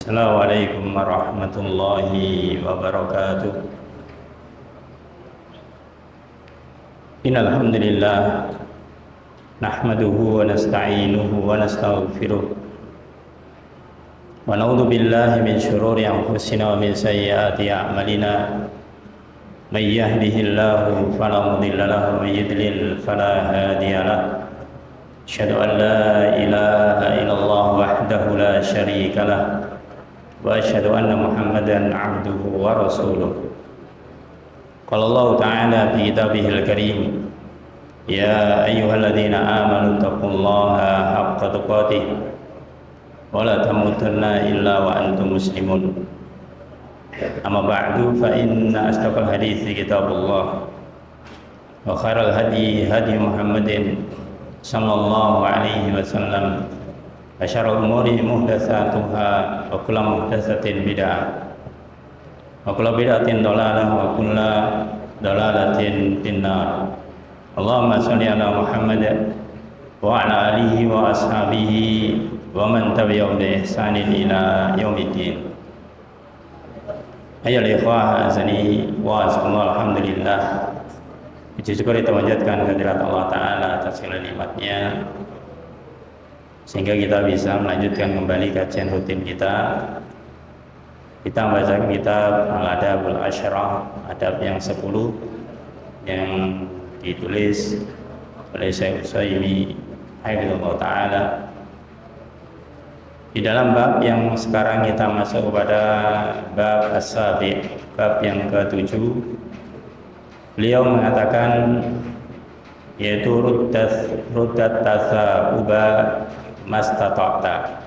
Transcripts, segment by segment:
Assalamualaikum warahmatullahi wabarakatuh. Innal hamdalillah nahmaduhu wa nasta'inuhu wa nastaghfiruh wa na'udzu billahi min shururi anfusina wa min sayyiati a'malina. May yahdihillahu fala mudilla lahu wa may yudlil fala hadiya lahu. Asyhadu an la ilaha illallah wahdahu la syarika lah wa asyhadu anna Muhammadan 'abduhu wa rasuluh. Qala Allah ta'ala fi kitabihil karim, ya ayyuhalladzina amanu taqullaha haqqa tuqatih wa la tamutunna illa wa antum muslimun. Amma ba'du, fa inna asdaqal hadithi kitabullah wa khairal hadi hadi Muhammadin sallallahu alaihi wasallam. Asyarul umuri muhdatsatuha wa kullu muhdatsatin bid'ah wa kullu bid'atin dhalalah wa kullu dhalalatin finnar. Allahumma shalli ala Muhammad wa ala alihi wa ashabihi wa man tabi'ahum bi ihsanin ila yaumiddin. Ayyuhal ikhwah azani wa azakumullah, alhamdulillah. Puji syukur kita panjatkan kehadirat Allah Ta'ala atas segala nikmatnya sehingga kita bisa melanjutkan kembali kajian rutin kita. Kita membaca kitab Al-Adabul Asyrah, adab yang 10 yang ditulis oleh Syekh Utsaimin Hafizahullah Ta'ala. Di dalam bab yang sekarang kita masuk kepada bab as-sabi', bab yang ke-7, beliau mengatakan yaitu ruddat tasa'uba mastata'ta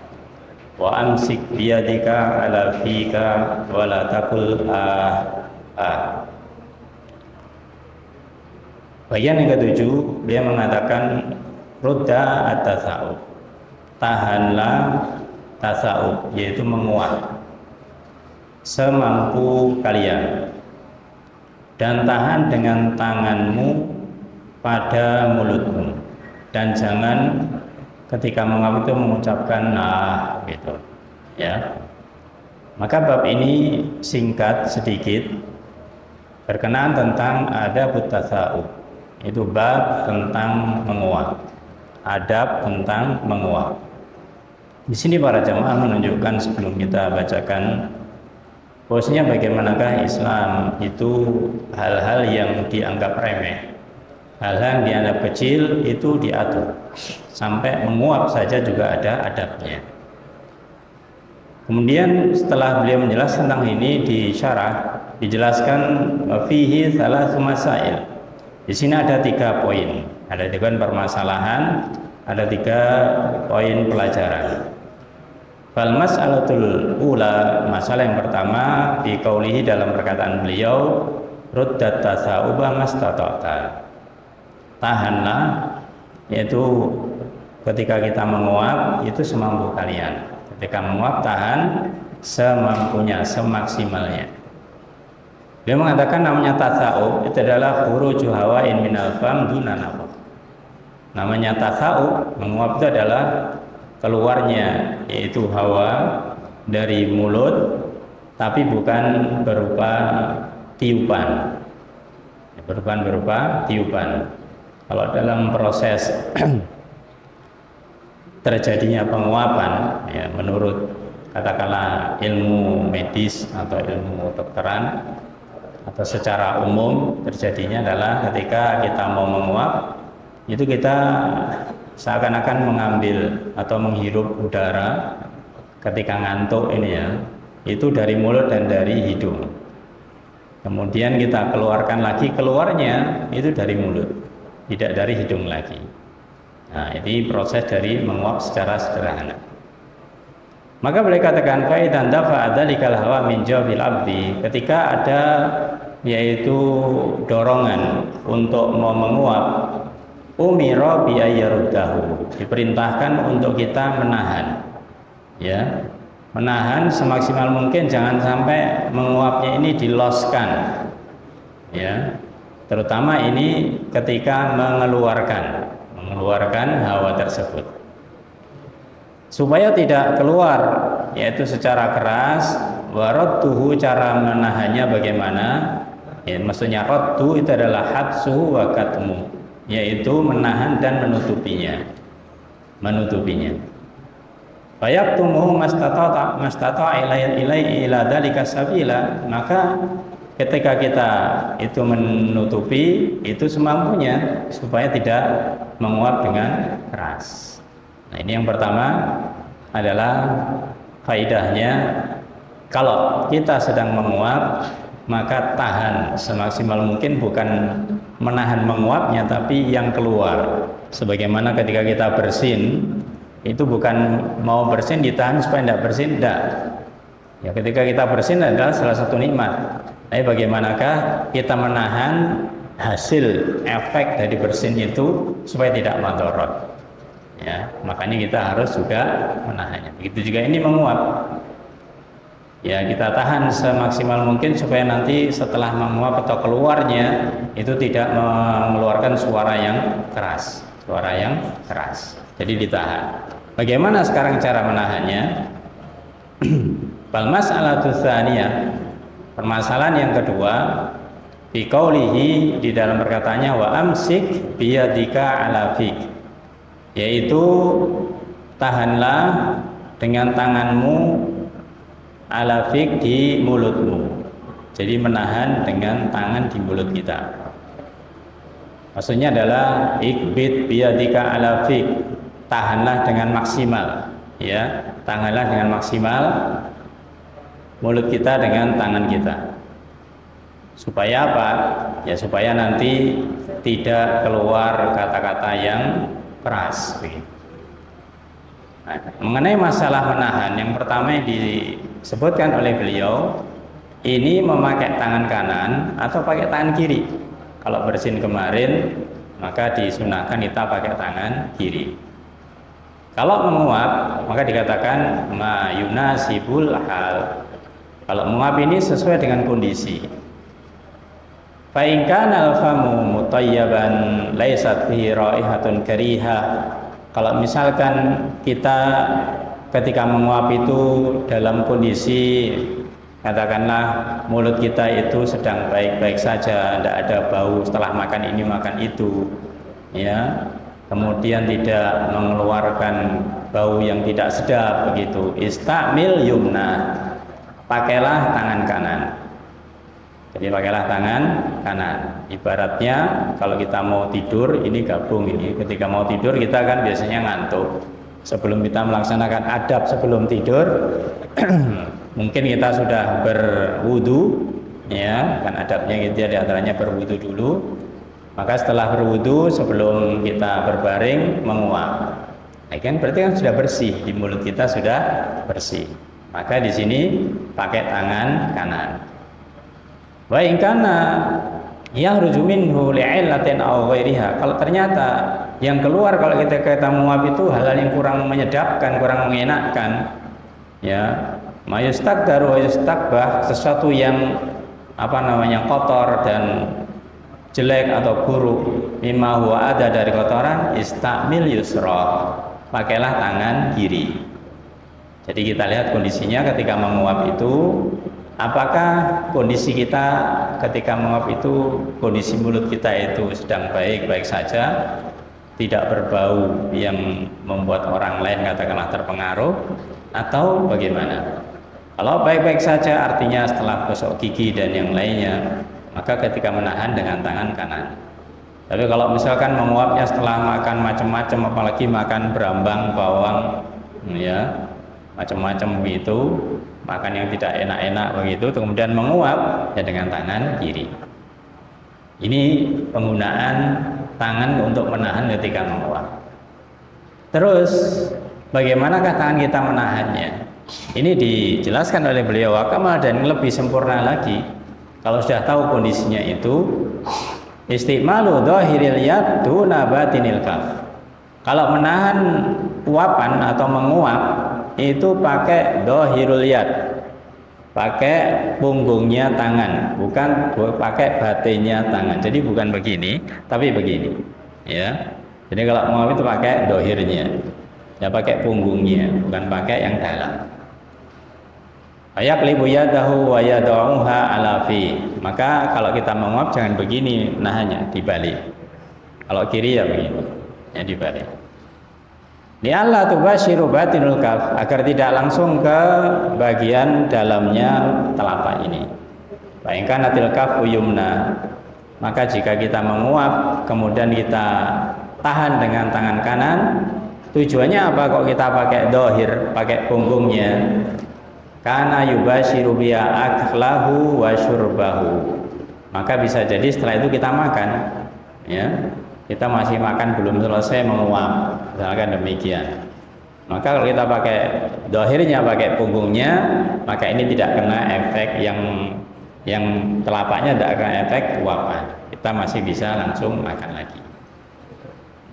wa amsik biyadika ala fika wa la taqul Bagian yang ke-7 beliau mengatakan rudda at-tasa'ub, tahanlah tasa'ub, yaitu menguat semampu kalian, dan tahan dengan tanganmu pada mulutmu, dan jangan ketika menguap itu mengucapkan nah gitu ya. Maka bab ini singkat sedikit berkenaan tentang adab tasa'ub, itu bab tentang menguap, adab tentang menguap. Di sini para jamaah menunjukkan sebelum kita bacakan bahwasanya bagaimanakah Islam itu hal-hal yang dianggap remeh, hal-hal yang dianggap kecil itu diatur, sampai menguap saja juga ada adabnya. Kemudian setelah beliau menjelaskan tentang ini di syarah, dijelaskan fihi salasu masail. Di sini ada 3 poin, ada 3 permasalahan, ada 3 poin pelajaran. Fal mas'alatul ula, masalah yang pertama di qaulihi, dalam perkataan beliau ruddat tasa'uba mastata'ta, tahanlah, yaitu ketika kita menguap itu semampu kalian. Ketika menguap tahan semampunya, semaksimalnya. Dia mengatakan namanya tasa'ub itu adalah khuruju hawain minal fam duna nafas. Namanya tasa'ub, menguap itu adalah keluarnya yaitu hawa dari mulut, tapi bukan berupa tiupan, bukan berupa tiupan. Kalau dalam proses terjadinya penguapan, ya, menurut katakanlah ilmu medis atau ilmu dokteran atau secara umum terjadinya adalah ketika kita mau menguap itu kita seakan-akan mengambil atau menghirup udara ketika ngantuk ini ya, itu dari mulut dan dari hidung. Kemudian kita keluarkan lagi, keluarnya itu dari mulut, tidak dari hidung lagi. Nah, ini proses dari menguap secara sederhana. Maka boleh katakan faidan dafa adzalikal hawa min jawfil abdi, ketika ada yaitu dorongan untuk mau menguap, umira bi ayyaruddahu, diperintahkan untuk kita menahan, ya, menahan semaksimal mungkin, jangan sampai menguapnya ini diloskan, ya, terutama ini ketika mengeluarkan hawa tersebut. supaya tidak keluar yaitu secara keras, waradduhu cara menahannya bagaimana? Ya, maksudnya raddu itu adalah habsu wa katmu, yaitu menahan dan menutupinya. Fayaktumuhu mastata ila dzalika sabila, maka ketika kita itu menutupi itu semampunya supaya tidak menguap dengan keras. Nah, ini yang pertama adalah faidahnya, kalau kita sedang menguap maka tahan semaksimal mungkin, bukan menahan menguapnya tapi yang keluar. Sebagaimana ketika kita bersin itu bukan mau bersin ditahan supaya tidak bersin, tidak. Ya, ketika kita bersin adalah salah satu nikmat. Tapi bagaimanakah kita menahan hasil efek dari bersin itu supaya tidak madharat? Ya, makanya kita harus juga menahannya. Begitu juga ini menguap. Ya, kita tahan semaksimal mungkin supaya nanti setelah menguap atau keluarnya itu tidak mengeluarkan suara yang keras. Jadi ditahan. Bagaimana sekarang cara menahannya? Bal mas'alatu tsaniyah, permasalahan yang kedua, fi qaulihi, di dalam perkataannya wa amsik biyadika ala fik, yaitu tahanlah dengan tanganmu ala fik, di mulutmu. Jadi menahan dengan tangan di mulut kita. Maksudnya adalah ikbit biyadika ala fik, tahanlah dengan maksimal, ya, tahanlah dengan maksimal mulut kita dengan tangan kita. Supaya apa? Ya supaya nanti tidak keluar kata-kata yang keras. Nah, mengenai masalah menahan, yang pertama yang disebutkan oleh beliau, ini memakai tangan kanan atau pakai tangan kiri. Kalau bersin kemarin maka disunahkan kita pakai tangan kiri. Kalau menguap maka dikatakan ma yunasibul hal. Kalau menguap ini sesuai dengan kondisi. Fa in kana al-famu mutayyaban laysat fihi raihatun karihah. Kalau misalkan kita ketika menguap itu dalam kondisi, katakanlah mulut kita itu sedang baik-baik saja, tidak ada bau setelah makan ini makan itu, ya, kemudian tidak mengeluarkan bau yang tidak sedap begitu, istamil yumna, pakailah tangan kanan. Jadi pakailah tangan kanan. Ibaratnya kalau kita mau tidur, ini gabung ini. Ketika mau tidur kita kan biasanya ngantuk. Sebelum kita melaksanakan adab sebelum tidur, mungkin kita sudah berwudu, ya, kan adabnya gitu ya, diantaranya berwudu dulu. Maka setelah berwudu sebelum kita berbaring menguap. Nah, kan berarti kan sudah bersih, di mulut kita sudah bersih. Maka di sini pakai tangan kanan. Wa in kana yakhruju minhu li'illatin aw ghairiha. Kalau ternyata yang keluar kalau kita menguap itu hal-hal yang kurang menyedapkan, kurang mengenakkan, ya, mayustakdaru wa yustakbah, sesuatu yang kotor dan jelek atau buruk, mimma huwa ada dari kotoran, istamil yusra, pakailah tangan kiri. Jadi kita lihat kondisinya ketika menguap itu, apakah kondisi kita ketika menguap itu, kondisi mulut kita itu sedang baik-baik saja, tidak berbau yang membuat orang lain katakanlah terpengaruh, atau bagaimana? Kalau baik-baik saja artinya setelah gosok gigi dan yang lainnya, maka ketika menahan dengan tangan kanan. Tapi kalau misalkan menguapnya setelah makan macam-macam, apalagi makan berambang, bawang, ya, macam-macam begitu, makan yang tidak enak-enak begitu, kemudian menguap ya dengan tangan kiri. Ini penggunaan tangan untuk menahan ketika menguap. Terus bagaimanakah tangan kita menahannya? Ini dijelaskan oleh beliau wakamal, dan lebih sempurna lagi kalau sudah tahu kondisinya itu, istimalu dhahiril yad duna batinil kaf. Kalau menahan uapan atau menguap itu pakai dhahirul yad, pakai punggungnya tangan, bukan pakai batinnya tangan. Jadi bukan begini, tapi begini, ya. Jadi kalau menguap itu pakai dhahirnya, ya, pakai punggungnya, bukan pakai yang dalam. Ayaqlibu yadahu wa yad'uha ala fi. Maka kalau kita menguap jangan begini nahannya, dibalik. Kalau kiri ya begini, ya dibalik. Li'alla tubashiru batinul kaf, agar tidak langsung ke bagian dalamnya telapak ini. Fa in kanatil kafu yumna, maka jika kita menguap kemudian kita tahan dengan tangan kanan, tujuannya apa kok kita pakai dohir, pakai punggungnya? Karena yubashiru biya aklahu wa syurbahu, maka bisa jadi setelah itu kita makan, ya. Kita masih makan belum selesai menguap, misalkan demikian. Maka kalau kita pakai dohirnya, pakai punggungnya, maka ini tidak kena efek yang telapaknya, tidak kena efek uapan. Kita masih bisa langsung makan lagi.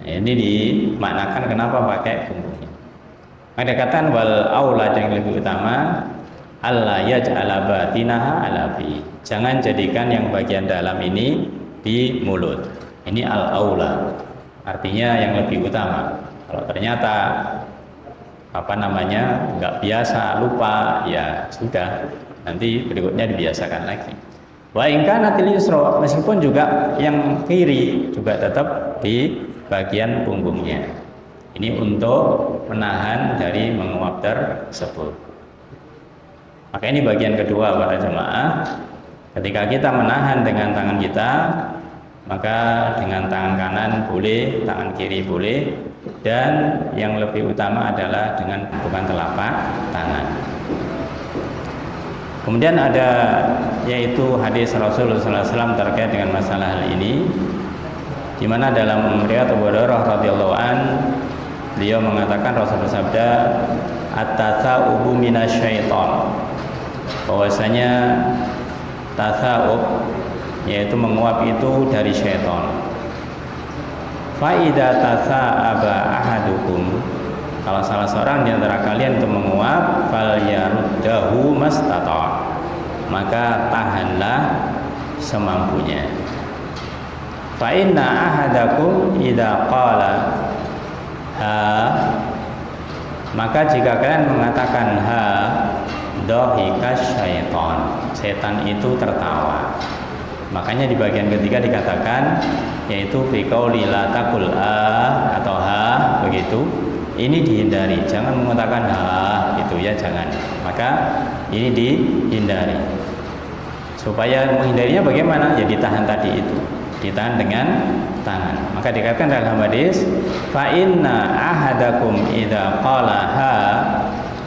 Nah, ini dimaknakan kenapa pakai punggungnya. Maka dikatakan wal aula yang lebih utama alla yaj'ala batinaha ala fi. Jangan jadikan yang bagian dalam ini di mulut. Ini al-aula, artinya yang lebih utama. Kalau ternyata nggak biasa, lupa, ya sudah, nanti berikutnya dibiasakan lagi. Wa in kanatil yusra, meskipun juga yang kiri juga tetap di bagian punggungnya. Ini untuk menahan dari menguap tersebut. Maka ini bagian kedua para jemaah. Ketika kita menahan dengan tangan kita, maka dengan tangan kanan boleh, tangan kiri boleh, dan yang lebih utama adalah dengan bukan telapak tangan. Kemudian ada yaitu hadis Rasulullah SAW terkait dengan masalah hal ini, di mana dalam riwayat Abu Hurairah radhiyallahu an, beliau mengatakan, Rasul bersabda, at-tatsa'ubu minasyaiton, bahwasanya tatsa'ub yaitu menguap itu dari syaitan. Fa'idha tasa'aba ahadukum, kalau salah seorang di antara kalian itu menguap, falyaruddahu mastata', maka tahanlah semampunya. Fa inna ahadakum idza qala ha, maka jika kalian mengatakan ha, dhahika syaitan, setan itu tertawa. Makanya di bagian ketiga dikatakan, yaitu fi qauli la taqul a atau ha, begitu. Ini dihindari, jangan mengatakan ha gitu ya, jangan. Maka ini dihindari. Supaya menghindarinya bagaimana? Ya ditahan tadi itu, ditahan dengan tangan. Maka dikatakan dalam hadis, fa inna ahadakum idza qala ha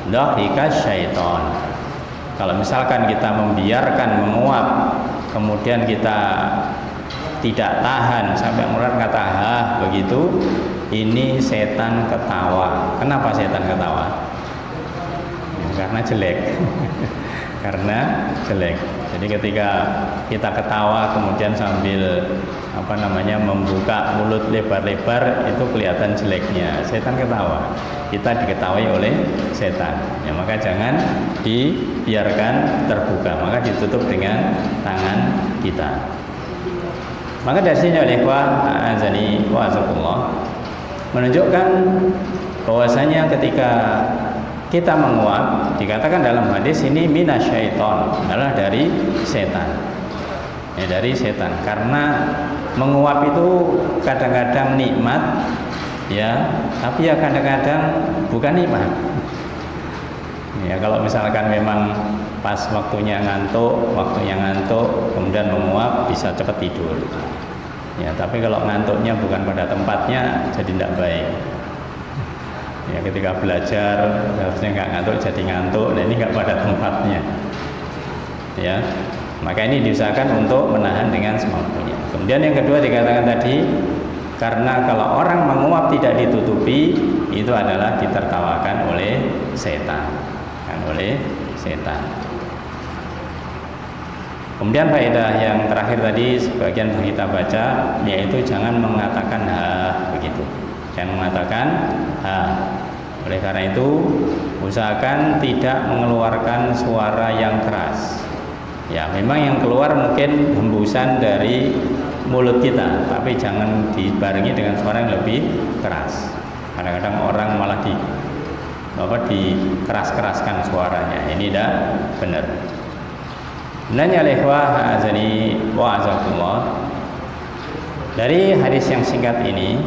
dhahika syaitan. Kalau misalkan kita membiarkan menguap, kemudian kita tidak tahan sampai mengeluarkan kata ha begitu, ini setan ketawa. Kenapa setan ketawa? Ya, karena jelek. Karena jelek. Jadi ketika kita ketawa kemudian sambil membuka mulut lebar-lebar, itu kelihatan jeleknya. Setan ketawa. Kita diketahui oleh setan. Ya, maka jangan dibiarkan terbuka, maka ditutup dengan tangan kita. Maka dari sini oleh azani wa azakullah menunjukkan bahwasanya ketika kita menguap, dikatakan dalam hadis ini minasyaiton, adalah dari setan. Ya, dari setan. Karena menguap itu kadang-kadang nikmat, ya, tapi ya kadang-kadang bukan nikmat. Ya, kalau misalkan memang pas waktunya ngantuk, kemudian menguap, bisa cepat tidur. Ya, tapi kalau ngantuknya bukan pada tempatnya, jadi tidak baik. Ya, ketika belajar harusnya nggak ngantuk, jadi ngantuk. Nah, ini nggak pada tempatnya. Ya, maka ini diusahakan untuk menahan dengan semampunya. Kemudian yang kedua dikatakan tadi, karena kalau orang menguap tidak ditutupi, itu adalah ditertawakan oleh setan, oleh setan. Kemudian faedah yang terakhir tadi sebagian kita baca, yaitu jangan mengatakan ha begitu. Jangan mengatakan ha. Oleh karena itu usahakan tidak mengeluarkan suara yang keras. Ya, memang yang keluar mungkin hembusan dari mulut kita, tapi jangan dibarengi dengan suara yang lebih keras. Kadang-kadang orang malah dikeras-keraskan suaranya. Ini tidak benar. Nanya ikhwah azani wa azakumullah. Dari hadis yang singkat ini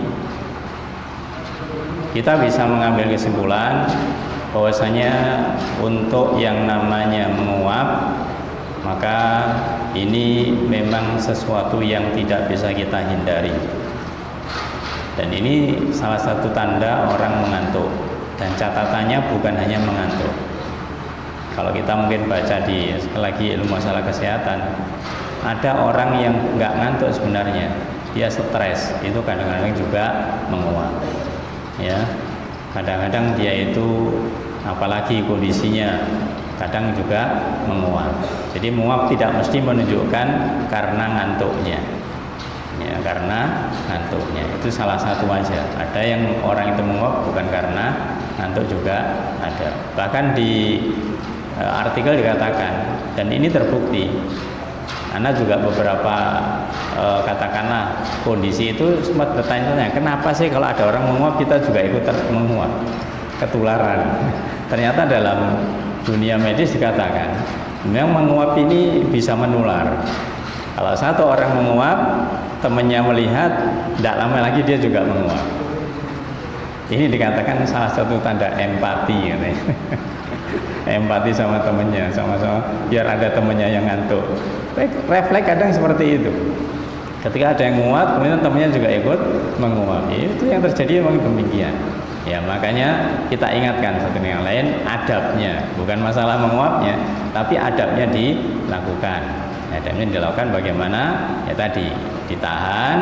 kita bisa mengambil kesimpulan bahwasanya untuk yang namanya menguap, maka ini memang sesuatu yang tidak bisa kita hindari. Dan ini salah satu tanda orang mengantuk. Dan catatannya bukan hanya mengantuk. Kalau kita mungkin baca di lagi ilmu masalah kesehatan, ada orang yang nggak ngantuk sebenarnya, dia stres, itu kadang-kadang juga menguap. Ya, kadang-kadang dia itu apalagi kondisinya kadang juga menguap. Jadi menguap tidak mesti menunjukkan karena ngantuknya. Ya, karena ngantuknya itu salah satu aja. Ada yang orang itu menguap bukan karena ngantuk juga ada. Bahkan di artikel dikatakan, dan ini terbukti. Anda juga beberapa katakanlah kondisi itu sempat bertanya-tanya, kenapa sih kalau ada orang menguap kita juga ikut menguap, ketularan. Ternyata dalam dunia medis dikatakan, memang menguap ini bisa menular. Kalau satu orang menguap, temannya melihat, tidak lama lagi dia juga menguap. Ini dikatakan salah satu tanda empati, gitu. Empati sama temennya, sama-sama biar ada temennya yang ngantuk. Refleks kadang seperti itu. Ketika ada yang menguap, kemudian temennya juga ikut menguap. Itu yang terjadi memang demikian. Ya, makanya kita ingatkan satu dengan lain adabnya, bukan masalah menguapnya, tapi adabnya dilakukan. Adabnya dilakukan bagaimana? Ya tadi ditahan,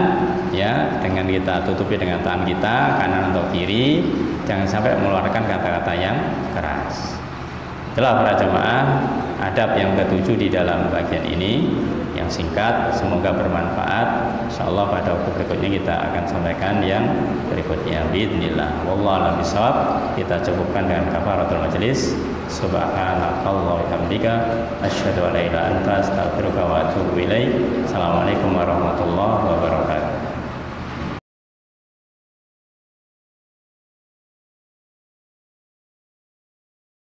ya dengan kita tutupi dengan tangan kita kanan atau kiri, jangan sampai mengeluarkan kata-kata yang keras. Itulah para jamaah adab yang ketujuh di dalam bagian ini yang singkat, semoga bermanfaat. Insyaallah pada waktu berikutnya kita akan sampaikan yang berikutnya biidznillah. Wallahu a'lam bishawab. Kita cukupkan dengan kafaratul majelis. Subhanallahi wa bihamdika asyhadu an la ilaha illa anta astaghfiruka wa atubu ilaik. Assalamualaikum warahmatullahi wabarakatuh.